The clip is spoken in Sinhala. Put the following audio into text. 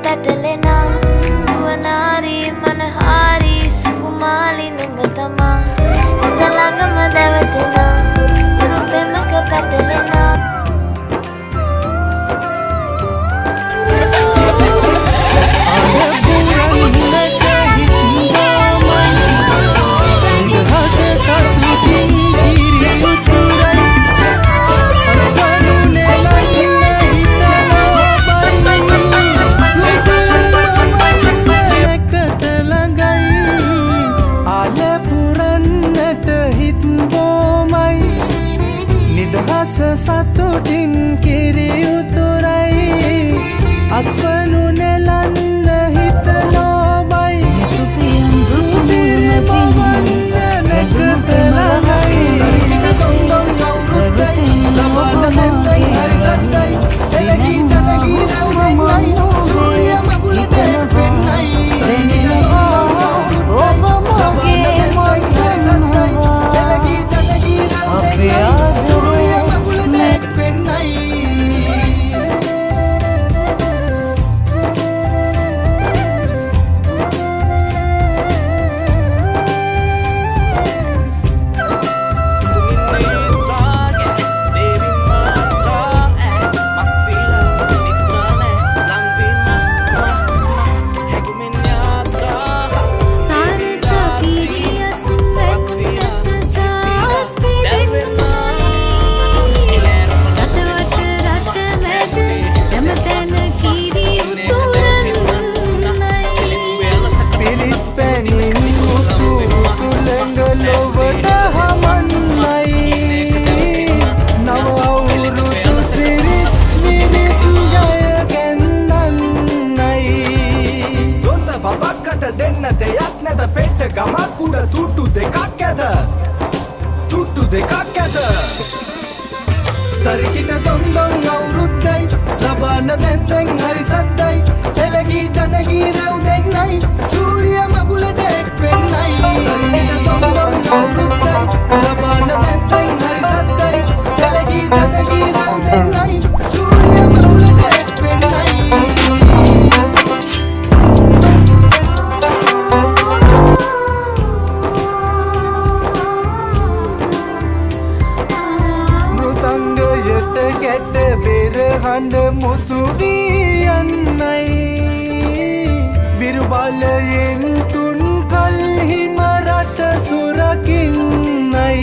පැටලෙනා දුවනාරි මනහාරි සුකුමාලි නුඹ තමා හිත ළඟම දැවටෙනා රූපෙමක පැටලෙනා සතුටින් කිරි උතුරයි අස්වනු නෙලන්න හිත ලෝබයි නිතුපියන් දුසින තිමන් නැගත ලහසයි වැටෙන ලබමගේ හරි සත්තයි එලගී ජනගී සුවමයි සූර්ය මගුලට වෙන්නයි දෙන්නවා ඔබ මගේ මන්දනවා එලගී ජනගී අපේ ආදරේ ගමක් උඩ තුට්ටු දෙකක් ඇත තුට්ටු දෙකක් ඇත තරිකිට දොන්දොන් අවුරුද්දයි ලබන්න දැන්තැන් හරි සද්දයි එලගී ජනගී රැව් දෙන්නයි සූරිය මගුලට එක් වෙන්නයි තරිකිට දොන්දොන් අවුරුද්දයි ලබන්න දැන්තැන් හරි සද්දයි එලගී ජනගී රැව් දෙන්නයි සූරිය මගුලට එක් වෙන්නයි හඬ මුසුවී යන්නයි විරුබලයෙන් තුන් කල්හිම රට සුරකින්නයි